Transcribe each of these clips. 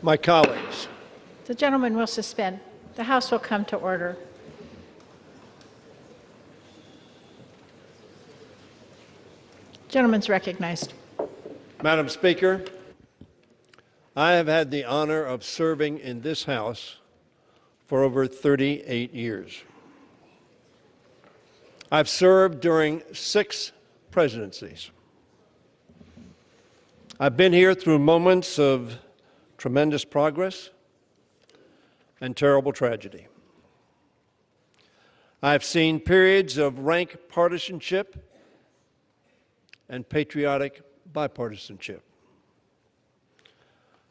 My colleagues, The gentleman will suspend. The House will come to order. Gentleman's recognized. Madam Speaker, I have had the honor of serving in this House for over 38 years. I've served during 6 presidencies. I've been here through moments of tremendous progress and terrible tragedy. I've seen periods of rank partisanship and patriotic bipartisanship.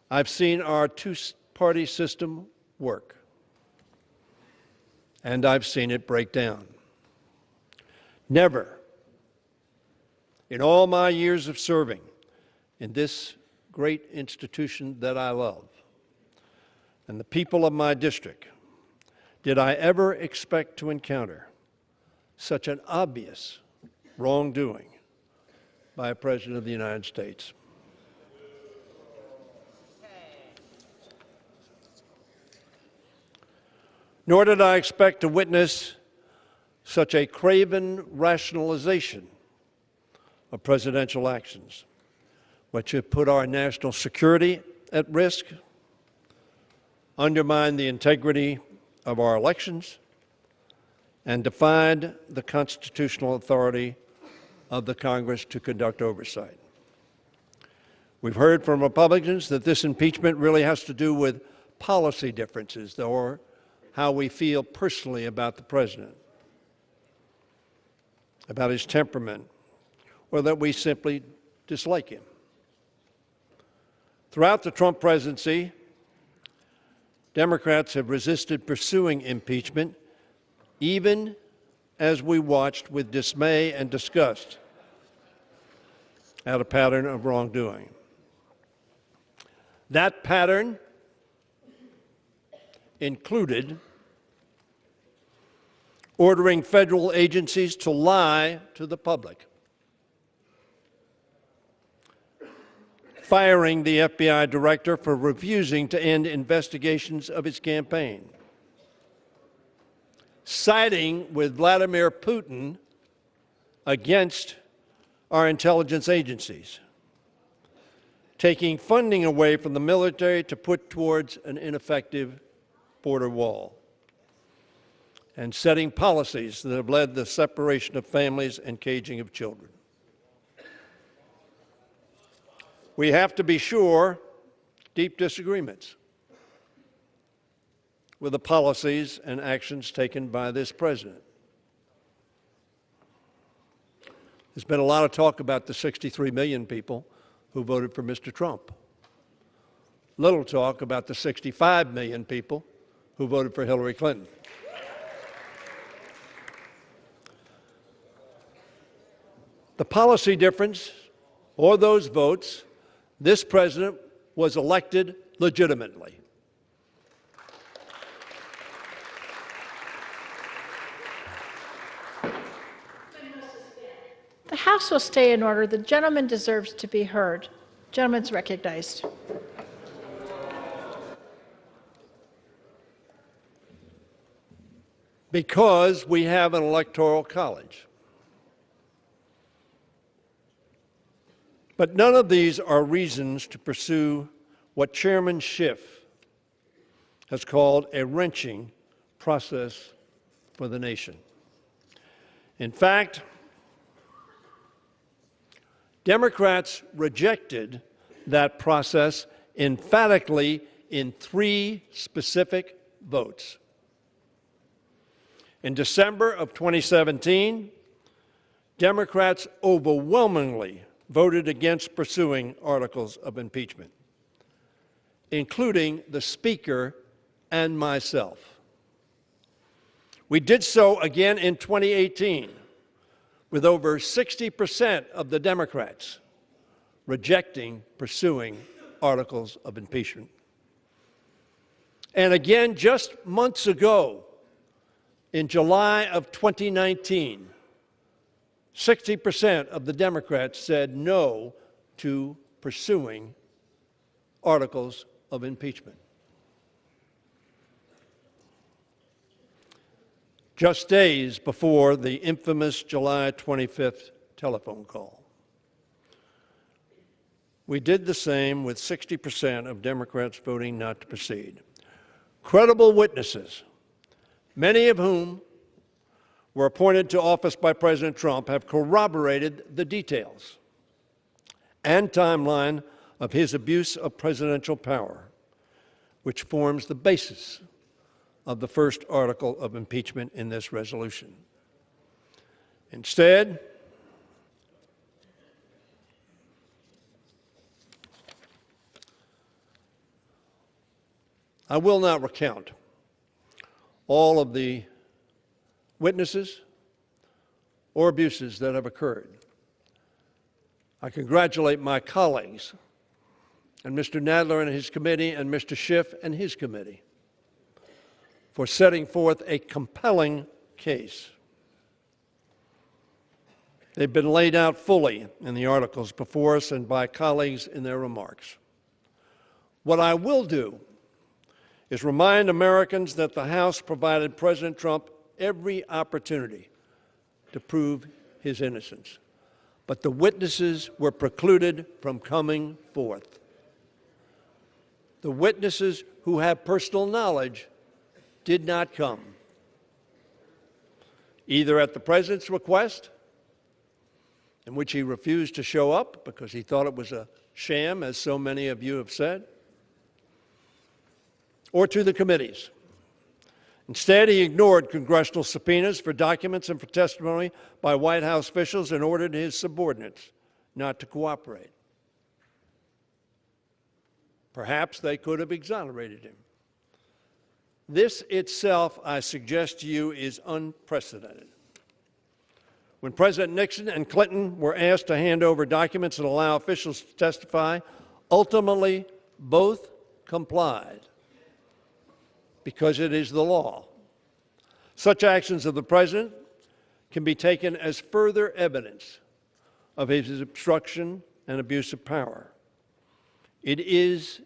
I've seen our two-party system work, and I've seen it break down. Never, in all my years of serving in this great institution that I love, and the people of my district, did I ever expect to encounter such an obvious wrongdoing by a President of the United States. Nor did I expect to witness such a craven rationalization of presidential actions, which have put our national security at risk, undermined the integrity of our elections, and defied the constitutional authority of the Congress to conduct oversight. We've heard from Republicans that this impeachment really has to do with policy differences or how we feel personally about the president, about his temperament, or that we simply dislike him. Throughout the Trump presidency, Democrats have resisted pursuing impeachment, even as we watched with dismay and disgust at a pattern of wrongdoing. That pattern included ordering federal agencies to lie to the public, firing the FBI director for refusing to end investigations of his campaign, siding with Vladimir Putin against our intelligence agencies, taking funding away from the military to put towards an ineffective border wall, and setting policies that have led to the separation of families and caging of children. We have, to be sure, deep disagreements with the policies and actions taken by this president. There's been a lot of talk about the 63 million people who voted for Mr. Trump. Little talk about the 65 million people who voted for Hillary Clinton. The policy difference, or those votes, this president was elected legitimately. The House will stay in order. The gentleman deserves to be heard. Gentleman's recognized. Because we have an electoral college. But none of these are reasons to pursue what Chairman Schiff has called a wrenching process for the nation. In fact, Democrats rejected that process emphatically in 3 specific votes. In December of 2017, Democrats overwhelmingly voted against pursuing articles of impeachment, including the Speaker and myself. We did so again in 2018, with over 60% of the Democrats rejecting pursuing articles of impeachment. And again, just months ago, in July of 2019, 60% of the Democrats said no to pursuing articles of impeachment. Just days before the infamous July 25th telephone call, we did the same with 60% of Democrats voting not to proceed. Credible witnesses, many of whom were appointed to office by President Trump, have corroborated the details and timeline of his abuse of presidential power, which forms the basis of the first article of impeachment in this resolution. Instead, I will not recount all of the witnesses or abuses that have occurred. I congratulate my colleagues and Mr. Nadler and his committee and Mr. Schiff and his committee for setting forth a compelling case. They've been laid out fully in the articles before us and by colleagues in their remarks. What I will do is remind Americans that the House provided President Trump every opportunity to prove his innocence, but the witnesses were precluded from coming forth. The witnesses who have personal knowledge did not come, either at the President's request, in which he refused to show up because he thought it was a sham, as so many of you have said, or to the committees. Instead, he ignored congressional subpoenas for documents and for testimony by White House officials and ordered his subordinates not to cooperate. Perhaps they could have exonerated him. This itself, I suggest to you, is unprecedented. When President Nixon and Clinton were asked to hand over documents and allow officials to testify, ultimately both complied, because it is the law. Such actions of the President can be taken as further evidence of his obstruction and abuse of power. It is,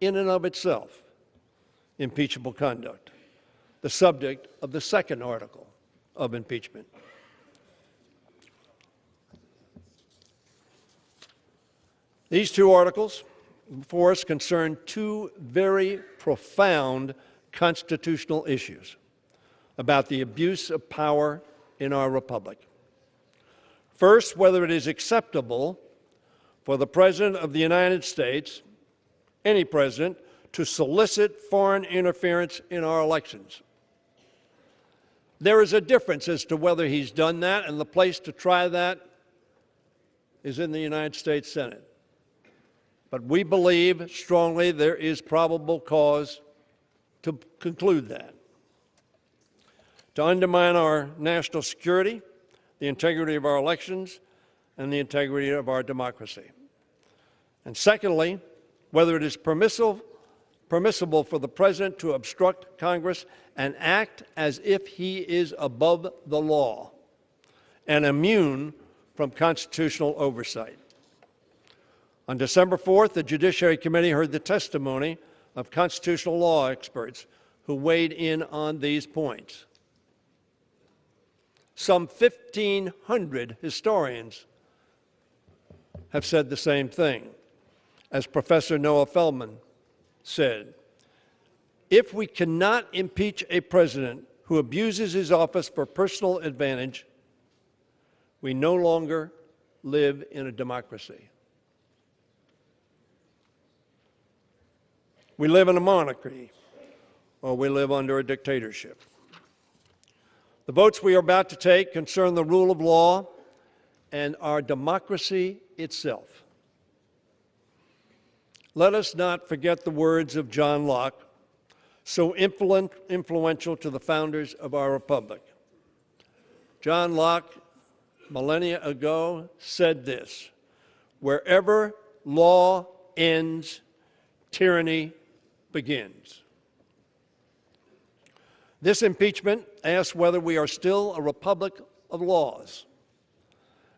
in and of itself, impeachable conduct, the subject of the second article of impeachment. These two articles before us concern two very profound constitutional issues about the abuse of power in our republic. First, whether it is acceptable for the President of the United States, any president, to solicit foreign interference in our elections. There is a difference as to whether he's done that, and the place to try that is in the United States Senate. But we believe strongly there is probable cause to conclude that. To undermine our national security, the integrity of our elections, and the integrity of our democracy. And secondly, whether it is permissible for the President to obstruct Congress and act as if he is above the law and immune from constitutional oversight. On December 4th, the Judiciary Committee heard the testimony of constitutional law experts who weighed in on these points. Some 1,500 historians have said the same thing. As Professor Noah Feldman said, if we cannot impeach a president who abuses his office for personal advantage, we no longer live in a democracy. We live in a monarchy, or we live under a dictatorship. The votes we are about to take concern the rule of law and our democracy itself. Let us not forget the words of John Locke, so influential to the founders of our republic. John Locke, millennia ago, said this: wherever law ends, tyranny begins. This impeachment asks whether we are still a republic of laws,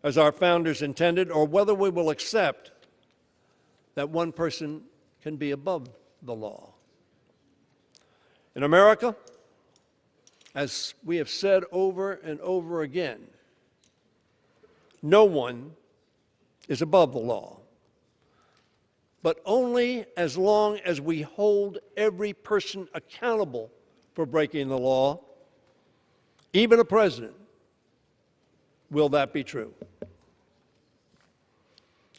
as our founders intended, or whether we will accept that one person can be above the law. In America, as we have said over and over again, no one is above the law, but only as long as we hold every person accountable for breaking the law, even a president, will that be true.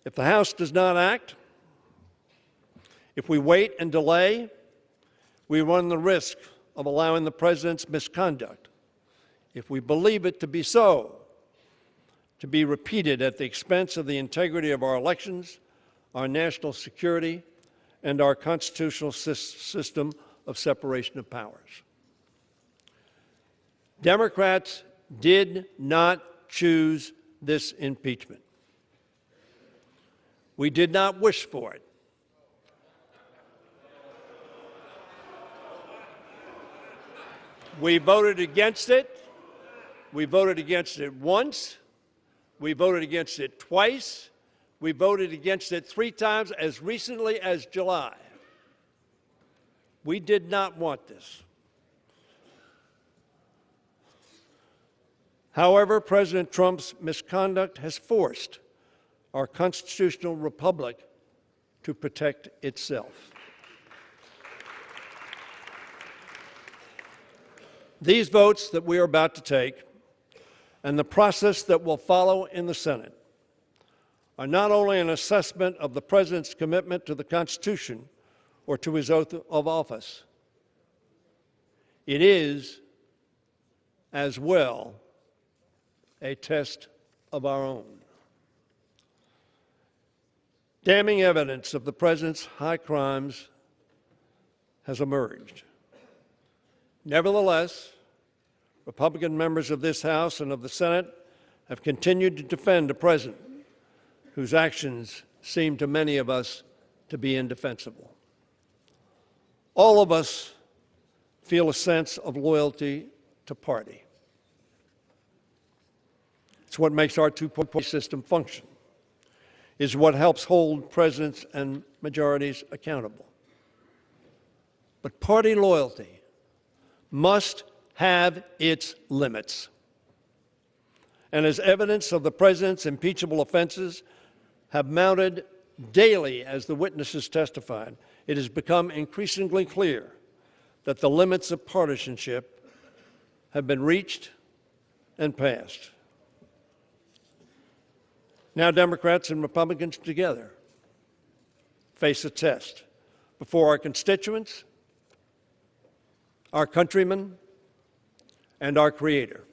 If the House does not act, if we wait and delay, we run the risk of allowing the president's misconduct, if we believe it to be so, to be repeated at the expense of the integrity of our elections, our national security, and our constitutional system of separation of powers. Democrats did not choose this impeachment. We did not wish for it. We voted against it. We voted against it once. We voted against it twice. We voted against it 3 times as recently as July. We did not want this. However, President Trump's misconduct has forced our constitutional republic to protect itself. These votes that we are about to take and the process that will follow in the Senate are not only an assessment of the President's commitment to the Constitution or to his oath of office, it is, as well, a test of our own. Damning evidence of the President's high crimes has emerged. Nevertheless, Republican members of this House and of the Senate have continued to defend a President whose actions seem to many of us to be indefensible. All of us feel a sense of loyalty to party. It's what makes our two-party system function. It's what helps hold presidents and majorities accountable. But party loyalty must have its limits. And as evidence of the president's impeachable offenses have mounted daily as the witnesses testified, it has become increasingly clear that the limits of partisanship have been reached and passed. Now Democrats and Republicans together face a test before our constituents, our countrymen, and our Creator.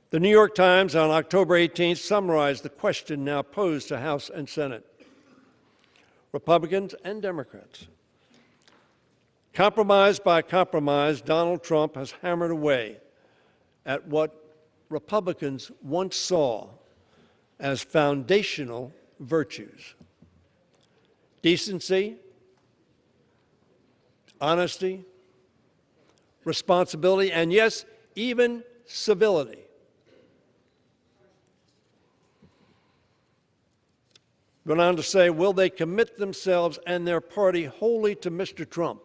The New York Times on October 18th summarized the question now posed to House and Senate, Republicans and Democrats. Compromise by compromise, Donald Trump has hammered away at what Republicans once saw as foundational virtues: decency, honesty, responsibility, and yes, even civility. Went on to say, will they commit themselves and their party wholly to Mr. Trump,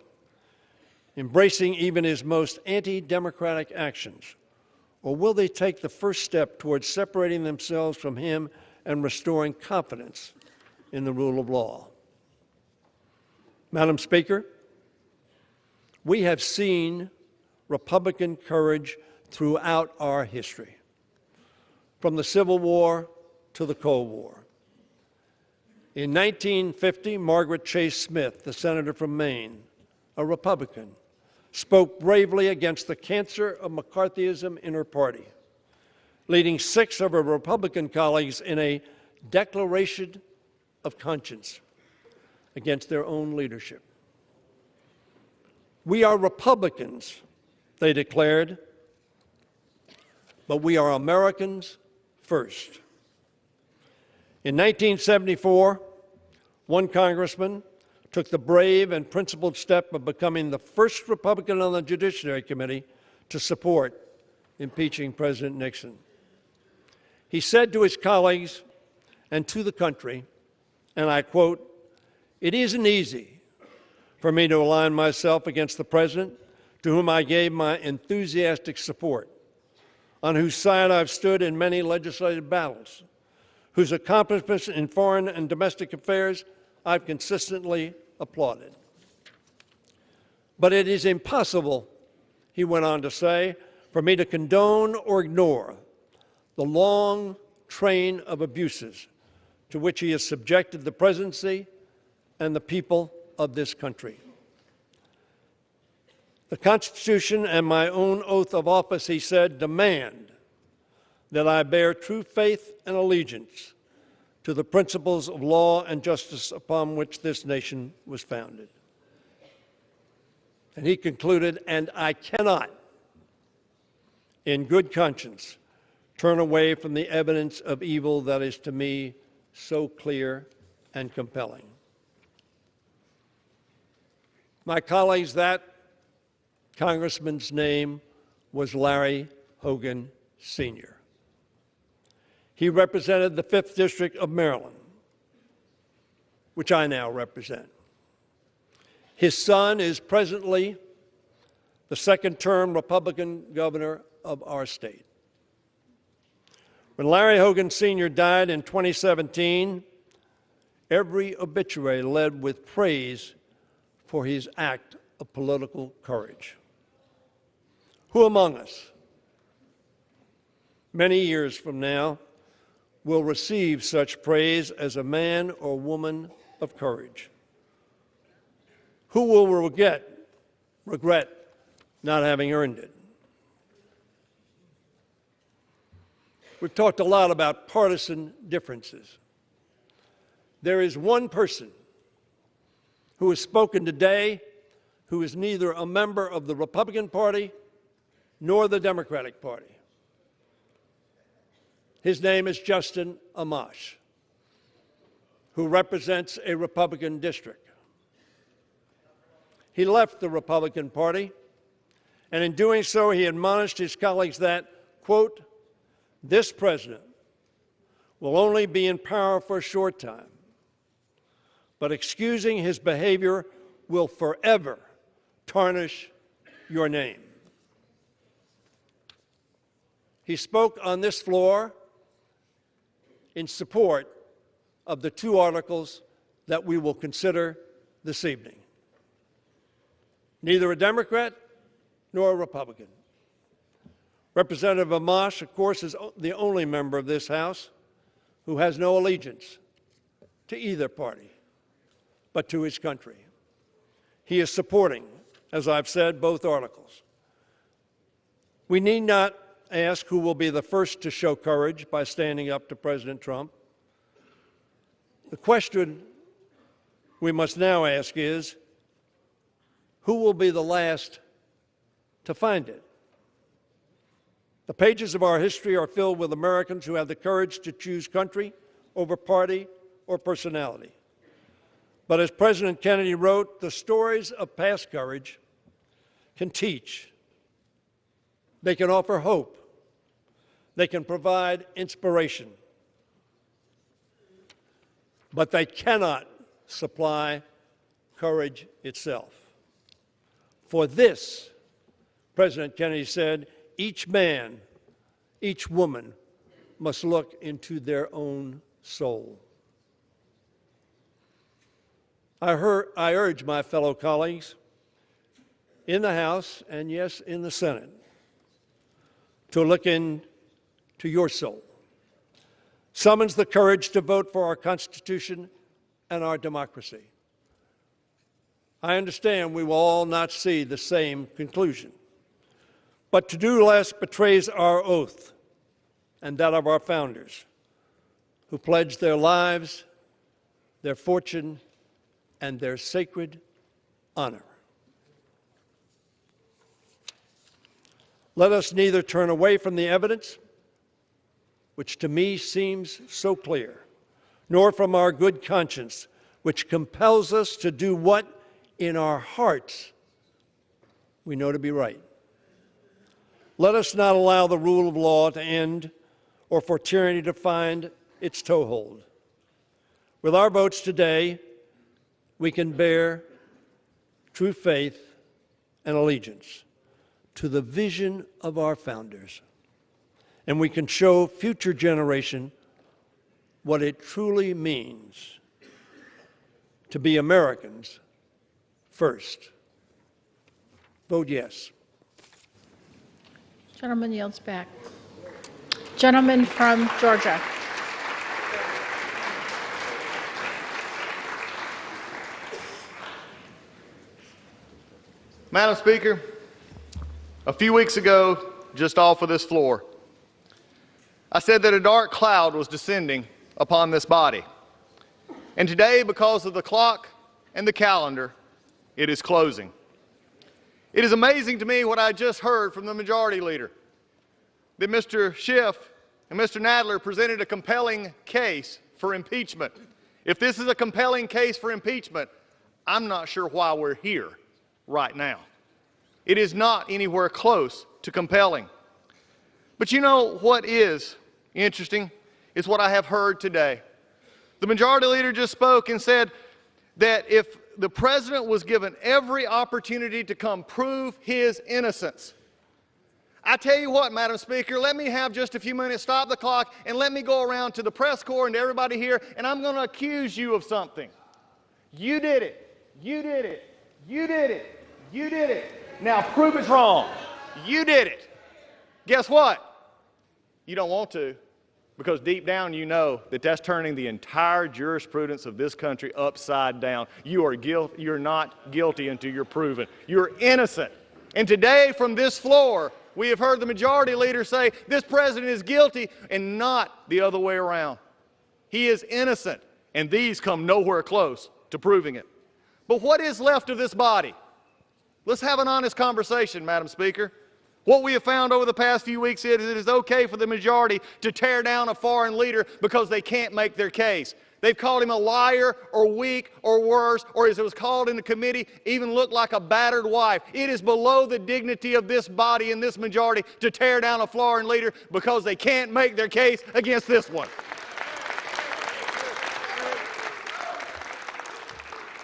embracing even his most anti-democratic actions? Or will they take the first step towards separating themselves from him and restoring confidence in the rule of law? Madam Speaker, we have seen Republican courage throughout our history, from the Civil War to the Cold War. In 1950, Margaret Chase Smith, the senator from Maine, a Republican, spoke bravely against the cancer of McCarthyism in her party, leading 6 of her Republican colleagues in a declaration of conscience against their own leadership. We are Republicans, they declared, but we are Americans first. In 1974, one congressman took the brave and principled step of becoming the first Republican on the Judiciary Committee to support impeaching President Nixon. He said to his colleagues and to the country, and I quote, It isn't easy for me to align myself against the President, to whom I gave my enthusiastic support, on whose side I've stood in many legislative battles, whose accomplishments in foreign and domestic affairs I've consistently applauded. But it is impossible, he went on to say, for me to condone or ignore the long train of abuses to which he has subjected the presidency and the people of this country. The Constitution and my own oath of office, he said, demand that I bear true faith and allegiance to the principles of law and justice upon which this nation was founded. And he concluded, and I cannot, in good conscience, turn away from the evidence of evil that is to me so clear and compelling. My colleagues, that Congressman's name was Larry Hogan, Sr. He represented the 5th District of Maryland, which I now represent. His son is presently the second-term Republican governor of our state. When Larry Hogan Sr. died in 2017, every obituary led with praise for his act of political courage. Who among us, many years from now, will receive such praise as a man or woman of courage? Who will regret not having earned it? We've talked a lot about partisan differences. There is one person who has spoken today who is neither a member of the Republican Party nor the Democratic Party. His name is Justin Amash, who represents a Republican district. He left the Republican Party, and in doing so, he admonished his colleagues that, quote, this president will only be in power for a short time, but excusing his behavior will forever tarnish your name. He spoke on this floor in support of the two articles that we will consider this evening. Neither a Democrat nor a Republican. Representative Amash, of course, is the only member of this House who has no allegiance to either party, but to his country. He is supporting, as I've said, both articles. We need not ask who will be the first to show courage by standing up to President Trump. The question we must now ask is, who will be the last to find it? The pages of our history are filled with Americans who have the courage to choose country over party or personality. But as President Kennedy wrote, the stories of past courage can teach. They can offer hope. They can provide inspiration. But they cannot supply courage itself. For this, President Kennedy said, each man, each woman must look into their own soul. I urge my fellow colleagues in the House and, yes, in the Senate to look into your soul. Summons the courage to vote for our Constitution and our democracy. I understand we will all not see the same conclusion. But to do less betrays our oath and that of our founders, who pledged their lives, their fortune, and their sacred honor. Let us neither turn away from the evidence, which to me seems so clear, nor from our good conscience, which compels us to do what in our hearts we know to be right. Let us not allow the rule of law to end or for tyranny to find its toehold. With our votes today, we can bear true faith and allegiance to the vision of our founders, and we can show future generation what it truly means to be Americans first. Vote yes. Gentleman yields back. Gentleman from Georgia. Madam Speaker, a few weeks ago, just off of this floor, I said that a dark cloud was descending upon this body. And today, because of the clock and the calendar, it is closing. It is amazing to me what I just heard from the Majority Leader, that Mr. Schiff and Mr. Nadler presented a compelling case for impeachment. If this is a compelling case for impeachment, I'm not sure why we're here right now. It is not anywhere close to compelling. But you know what is interesting is what I have heard today. The Majority Leader just spoke and said that if the President was given every opportunity to come prove his innocence, I tell you what, Madam Speaker, let me have just a few minutes, stop the clock, and let me go around to the press corps and to everybody here, and I'm going to accuse you of something. You did it. You did it. You did it. You did it. Now prove it's wrong. You did it. Guess what? You don't want to, because deep down you know that that's turning the entire jurisprudence of this country upside down. You're not guilty until you're proven. You're innocent. And today from this floor, we have heard the Majority Leader say this President is guilty and not the other way around. He is innocent, and these come nowhere close to proving it. But what is left of this body? Let's have an honest conversation, Madam Speaker. What we have found over the past few weeks is it is okay for the majority to tear down a foreign leader because they can't make their case. They've called him a liar or weak or worse, or as it was called in the committee, even looked like a battered wife. It is below the dignity of this body and this majority to tear down a foreign leader because they can't make their case against this one.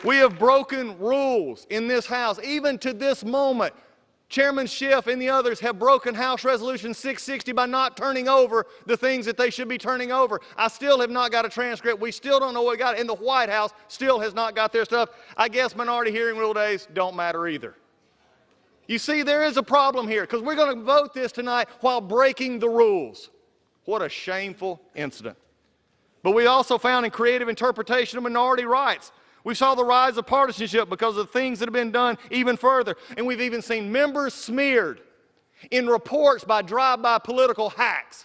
We have broken rules in this House, even to this moment. Chairman Schiff and the others have broken House Resolution 660 by not turning over the things that they should be turning over. I still have not got a transcript. We still don't know what we got. And the White House still has not got their stuff. I guess minority hearing rule days don't matter either. You see, there is a problem here because we're going to vote this tonight while breaking the rules. What a shameful incident. But we also found in creative interpretation of minority rights. We saw the rise of partisanship because of things that have been done even further. And we've even seen members smeared in reports by drive-by political hacks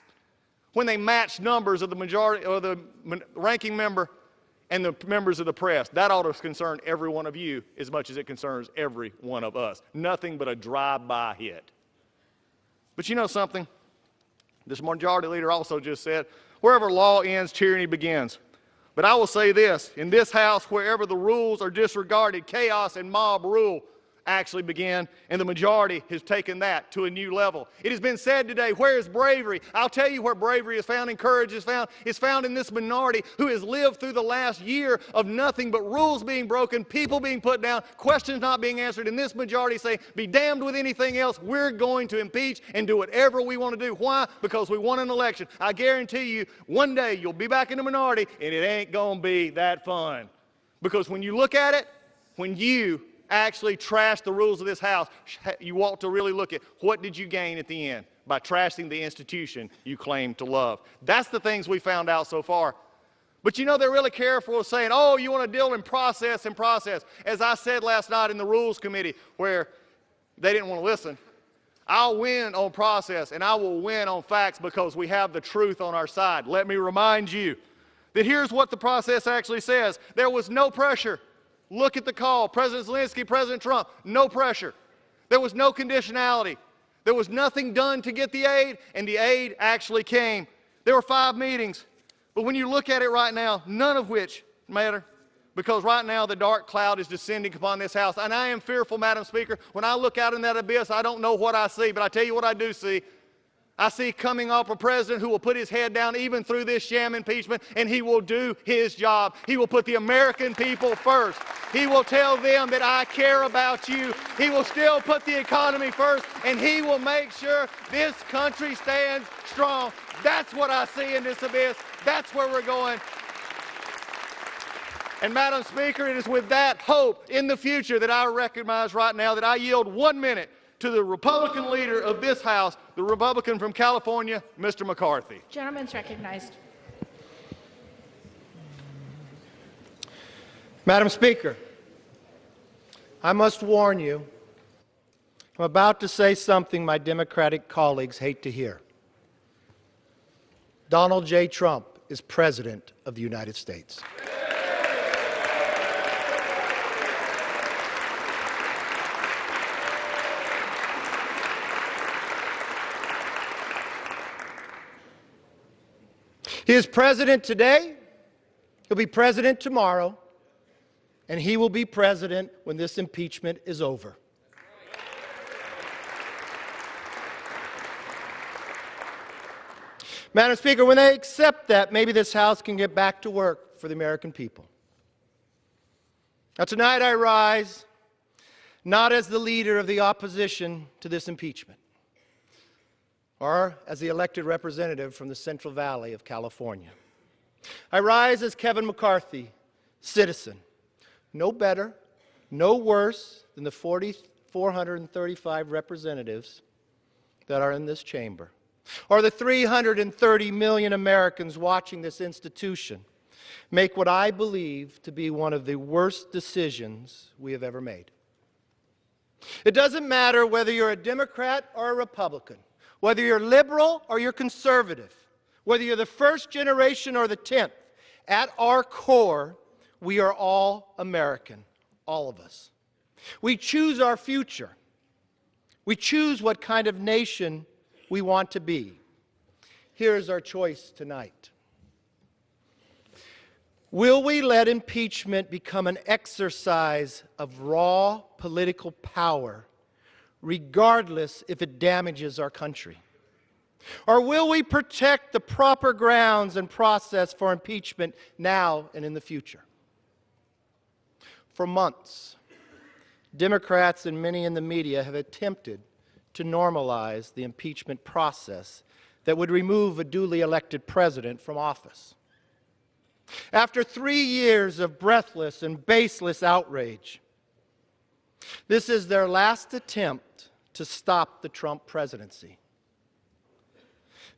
when they matched numbers of the majority or the ranking member and the members of the press. That ought to concern every one of you as much as it concerns every one of us. Nothing but a drive-by hit. But you know something? This Majority Leader also just said, wherever law ends, tyranny begins. But I will say this, in this House, wherever the rules are disregarded, chaos and mob rule actually begin, and the majority has taken that to a new level. It has been said today, where is bravery? I'll tell you where bravery is found and courage is found. It's found in this minority who has lived through the last year of nothing but rules being broken, people being put down, questions not being answered, and this majority say, be damned with anything else, we're going to impeach and do whatever we want to do. Why? Because we won an election. I guarantee you, one day you'll be back in the minority, and it ain't going to be that fun. Because when you look at it, when you actually trash the rules of this House, you ought to really look at what did you gain at the end by trashing the institution you claim to love. That's the things we found out so far. But you know, they're really careful of saying, oh, you want to deal in process and process. As I said last night in the Rules Committee where they didn't want to listen, I'll win on process and I will win on facts because we have the truth on our side. Let me remind you that here's what the process actually says. There was no pressure. Look at the call. President Zelensky, President Trump, no pressure. There was no conditionality. There was nothing done to get the aid, and the aid actually came. There were 5 meetings. But when you look at it right now, none of which matter, because right now the dark cloud is descending upon this House. And I am fearful, Madam Speaker. When I look out in that abyss, I don't know what I see, but I tell you what I do see. I see coming up a president who will put his head down even through this sham impeachment, and he will do his job. He will put the American people first. He will tell them that I care about you. He will still put the economy first, and he will make sure this country stands strong. That's what I see in this abyss. That's where we're going. And Madam Speaker, it is with that hope in the future that I recognize right now that I yield 1 minute to the Republican leader of this House, the Republican from California, Mr. McCarthy. Gentleman's recognized. Madam Speaker, I must warn you, I'm about to say something my Democratic colleagues hate to hear. Donald J. Trump is President of the United States. He is president today, he'll be president tomorrow, and he will be president when this impeachment is over. Madam Speaker, when they accept that, maybe this House can get back to work for the American people. Now, tonight I rise not as the leader of the opposition to this impeachment, or as the elected representative from the Central Valley of California. I rise as Kevin McCarthy, citizen, no better, no worse than the 435 representatives that are in this chamber, or the 330 million Americans watching this institution make what I believe to be one of the worst decisions we have ever made. It doesn't matter whether you're a Democrat or a Republican, whether you're liberal or you're conservative, whether you're the first generation or the 10th, at our core, we are all American, all of us. We choose our future. We choose what kind of nation we want to be. Here's our choice tonight. Will we let impeachment become an exercise of raw political power, regardless if it damages our country? Or will we protect the proper grounds and process for impeachment now and in the future? For months, Democrats and many in the media have attempted to normalize the impeachment process that would remove a duly elected president from office. After 3 years of breathless and baseless outrage, this is their last attempt to stop the Trump presidency.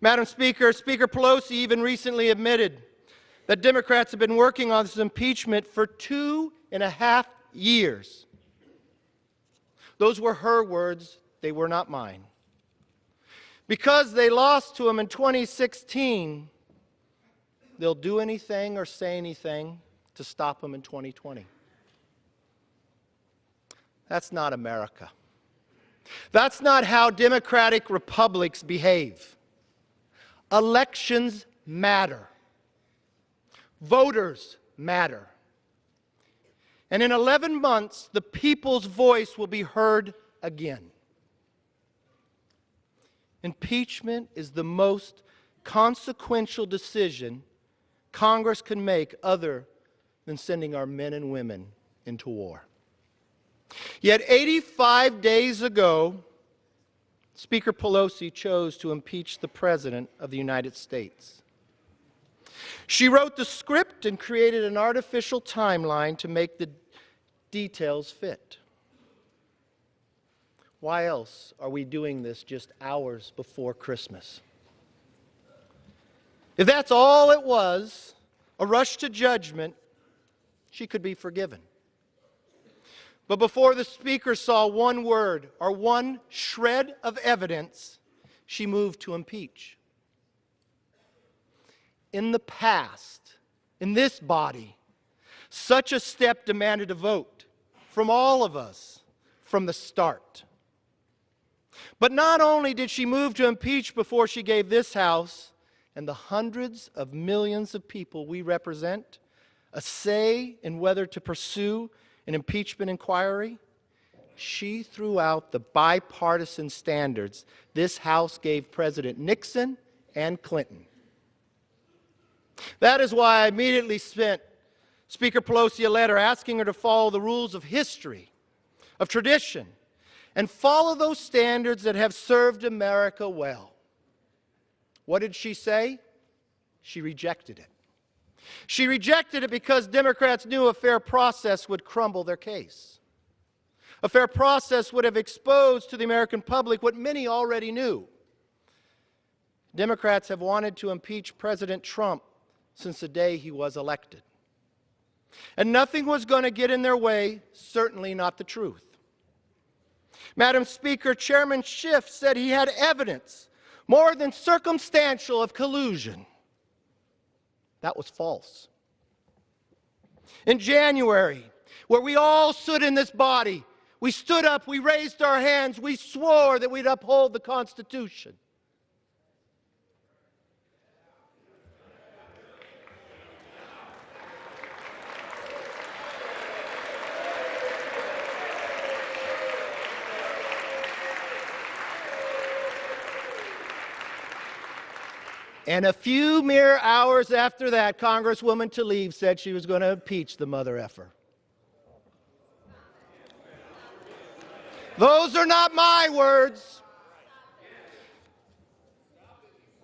Madam Speaker, Speaker Pelosi even recently admitted that Democrats have been working on this impeachment for 2.5 years. Those were her words, they were not mine. Because they lost to him in 2016, they'll do anything or say anything to stop him in 2020. That's not America. That's not how democratic republics behave. Elections matter. Voters matter. And in 11 months, the people's voice will be heard again. Impeachment is the most consequential decision Congress can make other than sending our men and women into war. Yet 85 days ago, Speaker Pelosi chose to impeach the President of the United States. She wrote the script and created an artificial timeline to make the details fit. Why else are we doing this just hours before Christmas? If that's all it was, a rush to judgment, she could be forgiven. But before the Speaker saw one word or one shred of evidence, she moved to impeach. In the past, in this body, such a step demanded a vote from all of us from the start. But not only did she move to impeach before she gave this House and the hundreds of millions of people we represent a say in whether to pursue an impeachment inquiry, she threw out the bipartisan standards this House gave President Nixon and Clinton. That is why I immediately sent Speaker Pelosi a letter asking her to follow the rules of history, of tradition, and follow those standards that have served America well. What did she say? She rejected it. She rejected it because Democrats knew a fair process would crumble their case. A fair process would have exposed to the American public what many already knew. Democrats have wanted to impeach President Trump since the day he was elected. And nothing was going to get in their way, certainly not the truth. Madam Speaker, Chairman Schiff said he had evidence, more than circumstantial, of collusion. That was false. In January, where we all stood in this body, we stood up, we raised our hands, we swore that we'd uphold the Constitution. And a few mere hours after that, Congresswoman Tlaib said she was going to impeach the mother effer. Those are not my words.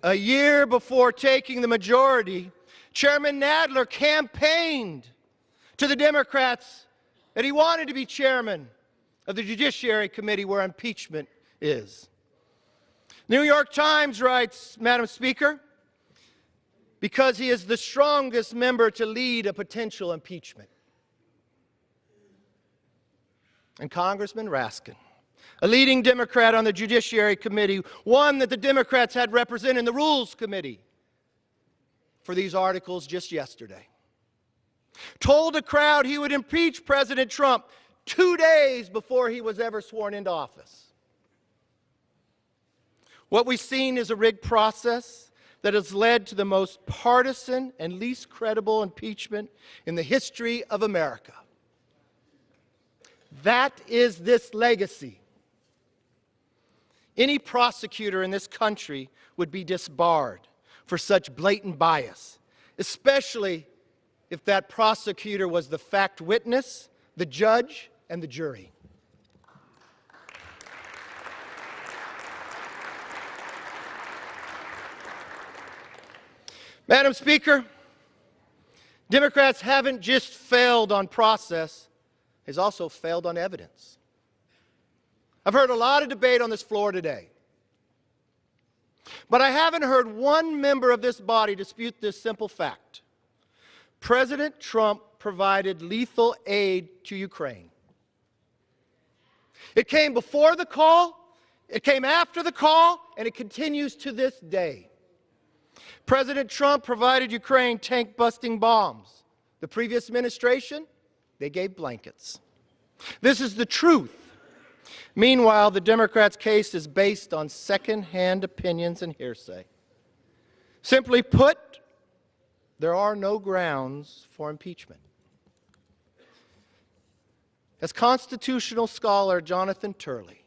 A year before taking the majority, Chairman Nadler campaigned to the Democrats that he wanted to be chairman of the Judiciary Committee where impeachment is. New York Times writes, Madam Speaker, because he is the strongest member to lead a potential impeachment. And Congressman Raskin, a leading Democrat on the Judiciary Committee, one that the Democrats had represented in the Rules Committee for these articles just yesterday, told a crowd he would impeach President Trump 2 days before he was ever sworn into office. What we've seen is a rigged process that has led to the most partisan and least credible impeachment in the history of America. That is this legacy. Any prosecutor in this country would be disbarred for such blatant bias, especially if that prosecutor was the fact witness, the judge, and the jury. Madam Speaker, Democrats haven't just failed on process, they've also failed on evidence. I've heard a lot of debate on this floor today, but I haven't heard one member of this body dispute this simple fact. President Trump provided lethal aid to Ukraine. It came before the call, it came after the call, and it continues to this day. President Trump provided Ukraine tank-busting bombs. The previous administration, they gave blankets. This is the truth. Meanwhile, the Democrats' case is based on second-hand opinions and hearsay. Simply put, there are no grounds for impeachment. As constitutional scholar Jonathan Turley,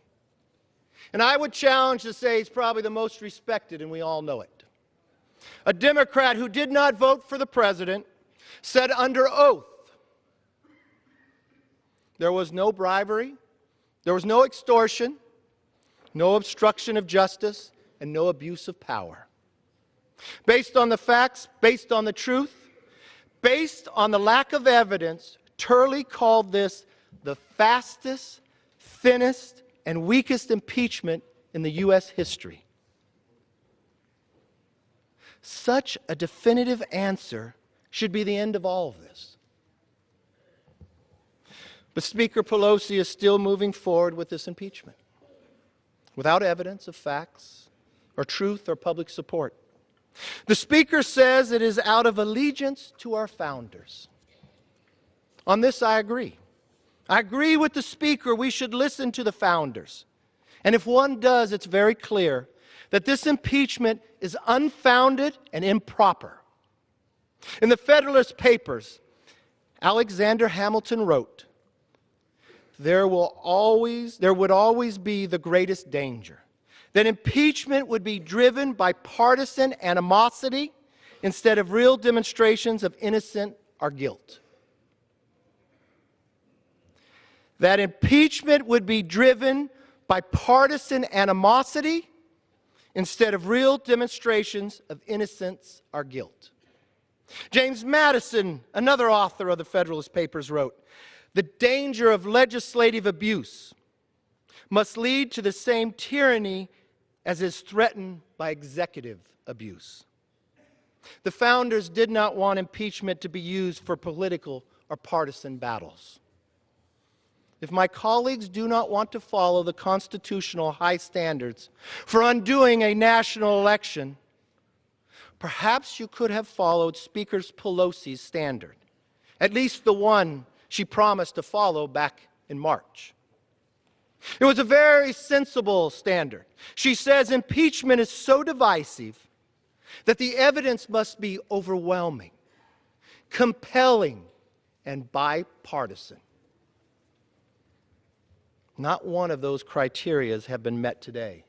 and I would challenge to say he's probably the most respected, and we all know it, a Democrat who did not vote for the president, said under oath there was no bribery, there was no extortion, no obstruction of justice, and no abuse of power. Based on the facts, based on the truth, based on the lack of evidence, Turley called this the fastest, thinnest, and weakest impeachment in the U.S. history. Such a definitive answer should be the end of all of this. But Speaker Pelosi is still moving forward with this impeachment without evidence of facts or truth or public support. The Speaker says it is out of allegiance to our founders. On this, I agree. I agree with the Speaker. We should listen to the founders. And if one does, it's very clear that this impeachment is unfounded and improper. In the Federalist Papers, Alexander Hamilton wrote, there would always be the greatest danger that impeachment would be driven by partisan animosity instead of real demonstrations of innocence or guilt. That impeachment would be driven by partisan animosity instead of real demonstrations of innocence or guilt. James Madison, another author of the Federalist Papers, wrote, "The danger of legislative abuse must lead to the same tyranny as is threatened by executive abuse." The founders did not want impeachment to be used for political or partisan battles. If my colleagues do not want to follow the constitutional high standards for undoing a national election, perhaps you could have followed Speaker Pelosi's standard, at least the one she promised to follow back in March. It was a very sensible standard. She says impeachment is so divisive that the evidence must be overwhelming, compelling, and bipartisan. Not one of those criteria have been met today.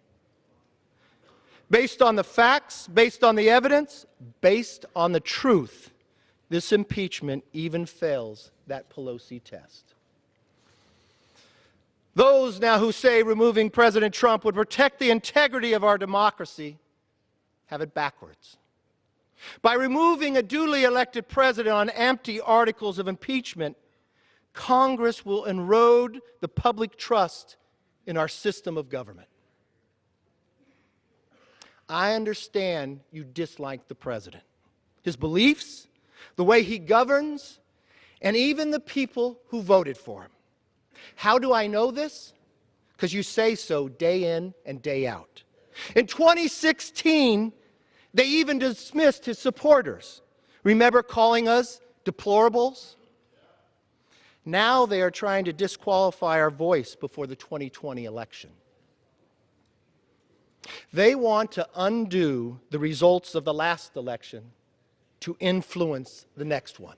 Based on the facts, based on the evidence, based on the truth, this impeachment even fails that Pelosi test. Those now who say removing President Trump would protect the integrity of our democracy have it backwards. By removing a duly elected president on empty articles of impeachment, Congress will erode the public trust in our system of government. I understand you dislike the president, his beliefs, the way he governs, and even the people who voted for him. How do I know this? Because you say so day in and day out. In 2016, they even dismissed his supporters. Remember calling us deplorables? Now they are trying to disqualify our voice before the 2020 election. They want to undo the results of the last election to influence the next one.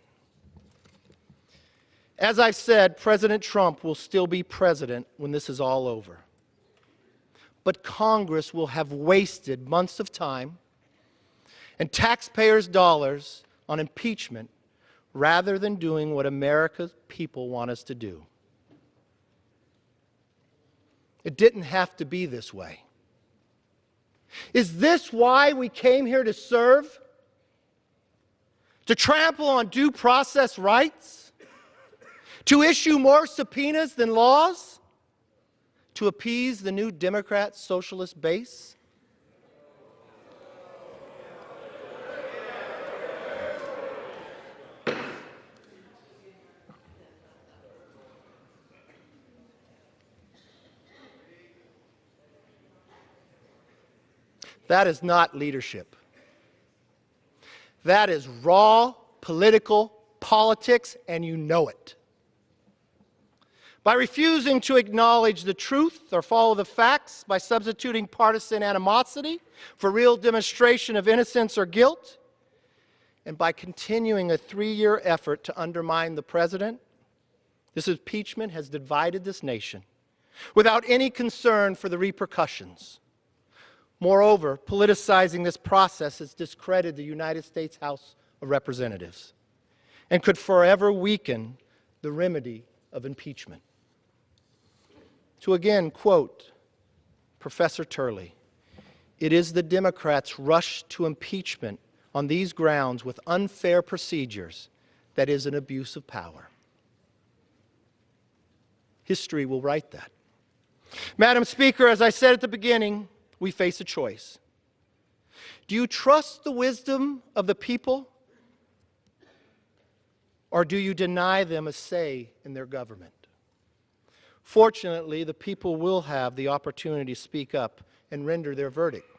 As I've said, President Trump will still be president when this is all over. But Congress will have wasted months of time and taxpayers' dollars on impeachment rather than doing what America's people want us to do. It didn't have to be this way. Is this why we came here to serve? To trample on due process rights? To issue more subpoenas than laws? To appease the new Democrat socialist base? That is not leadership. That is raw political politics, and you know it. By refusing to acknowledge the truth or follow the facts, by substituting partisan animosity for real demonstration of innocence or guilt, and by continuing a 3-year effort to undermine the president, this impeachment has divided this nation without any concern for the repercussions. Moreover, politicizing this process has discredited the United States House of Representatives and could forever weaken the remedy of impeachment. To again quote Professor Turley, "It is the Democrats' rush to impeachment on these grounds with unfair procedures that is an abuse of power." History will write that. Madam Speaker, as I said at the beginning, we face a choice. Do you trust the wisdom of the people, or do you deny them a say in their government? Fortunately, the people will have the opportunity to speak up and render their verdict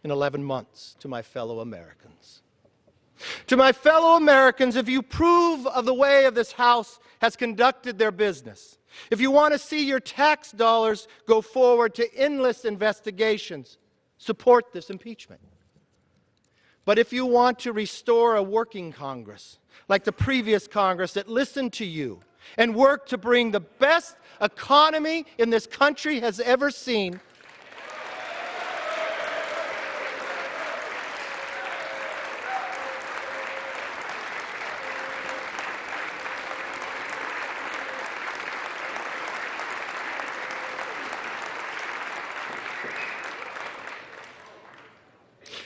in 11 months to my fellow Americans. To my fellow Americans, if you approve of the way of this House has conducted their business, if you want to see your tax dollars go forward to endless investigations, support this impeachment. But if you want to restore a working Congress, like the previous Congress that listened to you and work to bring the best economy in this country has ever seen.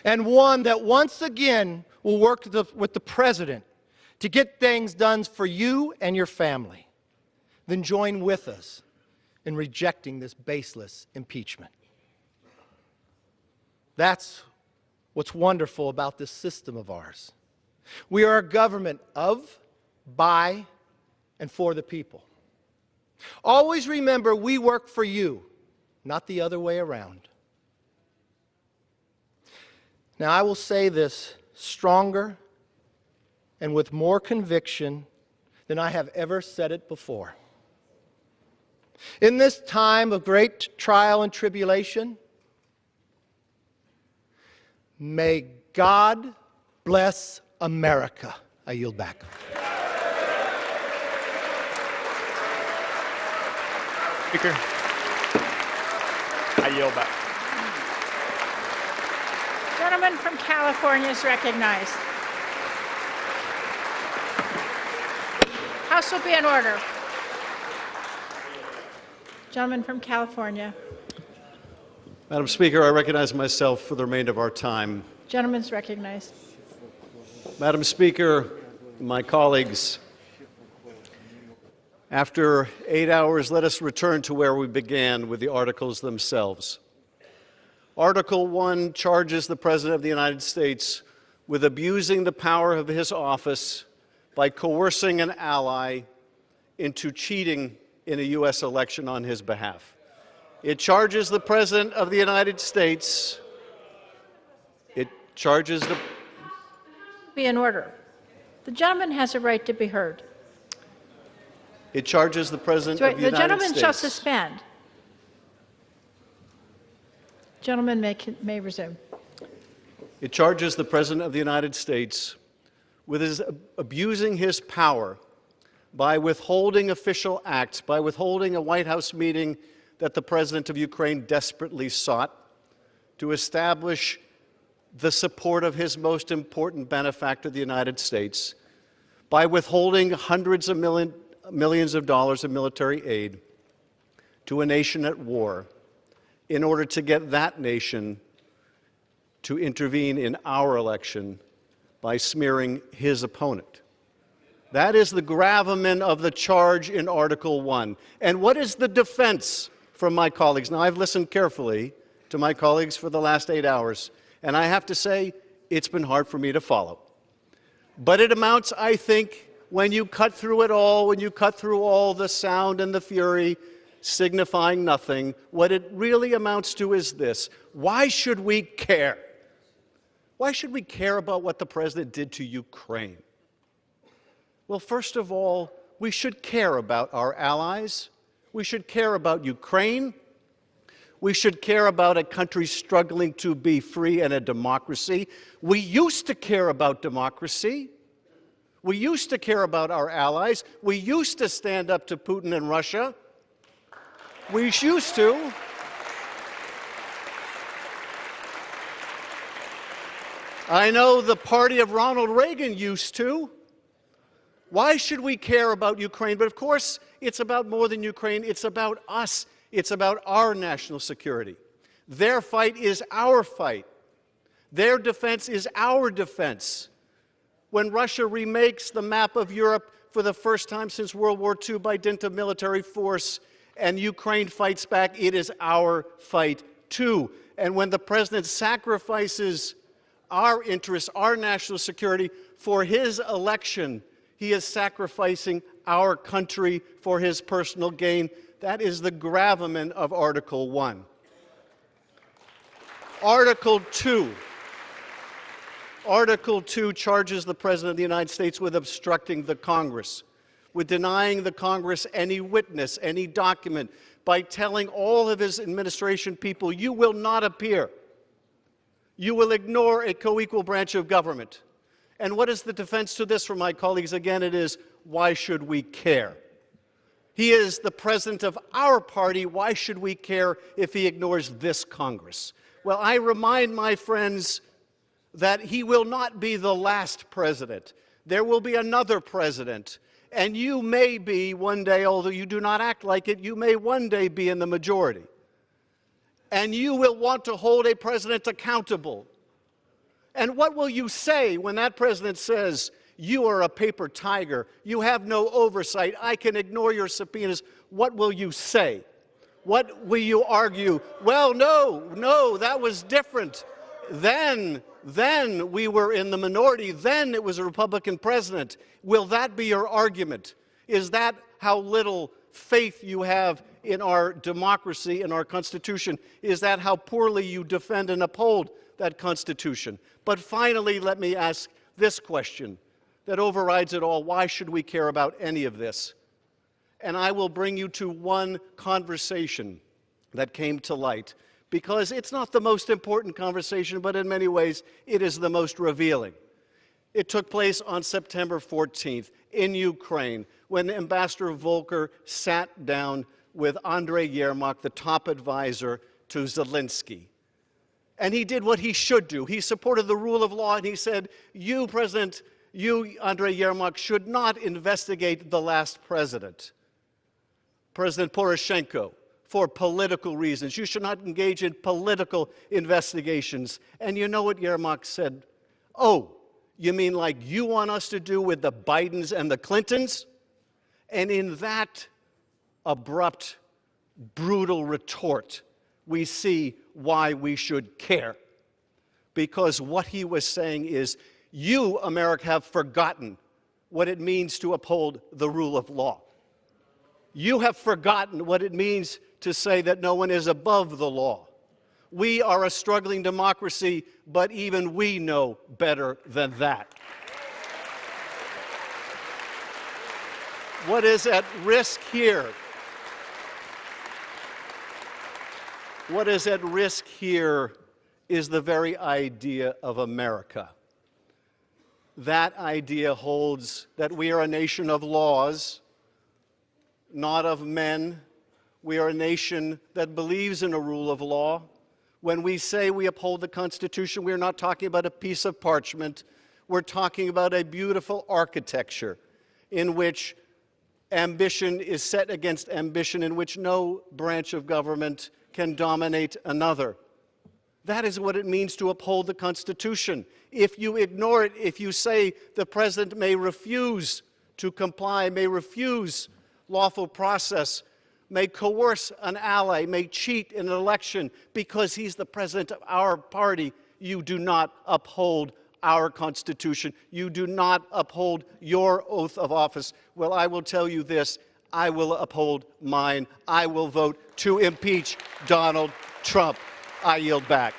And one that once again will work with the President to get things done for you and your family. Then join with us in rejecting this baseless impeachment. That's what's wonderful about this system of ours. We are a government of, by, and for the people. Always remember, we work for you, not the other way around. Now, I will say this stronger and with more conviction than I have ever said it before. In this time of great trial and tribulation, may God bless America. I yield back. Speaker, I yield back. Gentleman from California is recognized. House will be in order. Gentleman from California. Madam Speaker, I recognize myself for the remainder of our time. Gentleman's recognized. Madam Speaker, my colleagues, after 8 hours, let us return to where we began with the articles themselves. Article 1 charges the President of the United States with abusing the power of his office by coercing an ally into cheating in a U.S. election on his behalf. It charges the President of the United States. It charges the... Be in order. The gentleman has a right to be heard. It charges the President of the United States. The gentleman shall suspend. Gentleman may resume. It charges the President of the United States with abusing his power by withholding official acts, by withholding a White House meeting that the President of Ukraine desperately sought to establish the support of his most important benefactor, the United States, by withholding hundreds of millions of dollars of military aid to a nation at war in order to get that nation to intervene in our election by smearing his opponent. That is the gravamen of the charge in Article 1. And what is the defense from my colleagues? Now, I've listened carefully to my colleagues for the last 8 hours, and I have to say it's been hard for me to follow. But it amounts, I think, when you cut through it all, when you cut through all the sound and the fury, signifying nothing, what it really amounts to is this: why should we care? Why should we care about what the President did to Ukraine? Well, first of all, we should care about our allies. We should care about Ukraine. We should care about a country struggling to be free and a democracy. We used to care about democracy. We used to care about our allies. We used to stand up to Putin and Russia. We used to. I know the party of Ronald Reagan used to. Why should we care about Ukraine? But of course, it's about more than Ukraine. It's about us. It's about our national security. Their fight is our fight. Their defense is our defense. When Russia remakes the map of Europe for the first time since World War II by dint of military force, and Ukraine fights back, it is our fight too. And when the President sacrifices our interests, our national security for his election, he is sacrificing our country for his personal gain. That is the gravamen of Article 1. Article 2. Article 2 charges the President of the United States with obstructing the Congress, with denying the Congress any witness, any document, by telling all of his administration people, you will not appear. You will ignore a co-equal branch of government. And what is the defense to this from my colleagues? Again, it is, why should we care? He is the president of our party. Why should we care if he ignores this Congress? Well, I remind my friends that he will not be the last president. There will be another president. And you may be one day, although you do not act like it, you may one day be in the majority. And you will want to hold a president accountable. And what will you say when that president says, you are a paper tiger, you have no oversight, I can ignore your subpoenas? What will you say? What will you argue? Well, no, that was different. Then we were in the minority. Then it was a Republican president. Will that be your argument? Is that how little faith you have in our democracy, in our Constitution? Is that how poorly you defend and uphold that Constitution? But finally, let me ask this question that overrides it all. Why should we care about any of this? And I will bring you to one conversation that came to light, because it's not the most important conversation, but in many ways it is the most revealing. It took place on September 14th in Ukraine when Ambassador Volker sat down with Andrei Yermak, the top advisor to Zelensky. And he did what he should do. He supported the rule of law, and he said, you, President, you, Andrei Yermak, should not investigate the last president, President Poroshenko, for political reasons. You should not engage in political investigations. And you know what Yermak said? Oh, you mean like you want us to do with the Bidens and the Clintons? And in that abrupt, brutal retort, we see why we should care. Because what he was saying is, you, America, have forgotten what it means to uphold the rule of law. You have forgotten what it means to say that no one is above the law. We are a struggling democracy, but even we know better than that. What is at risk here? What is at risk here is the very idea of America. That idea holds that we are a nation of laws, not of men. We are a nation that believes in a rule of law. When we say we uphold the Constitution, we're not talking about a piece of parchment. We're talking about a beautiful architecture in which ambition is set against ambition, in which no branch of government can dominate another. That is what it means to uphold the Constitution. If you ignore it, if you say the president may refuse to comply, may refuse lawful process, may coerce an ally, may cheat in an election because he's the president of our party, you do not uphold our Constitution. You do not uphold your oath of office. Well, I will tell you this, I will uphold mine. I will vote to impeach Donald Trump. I yield back.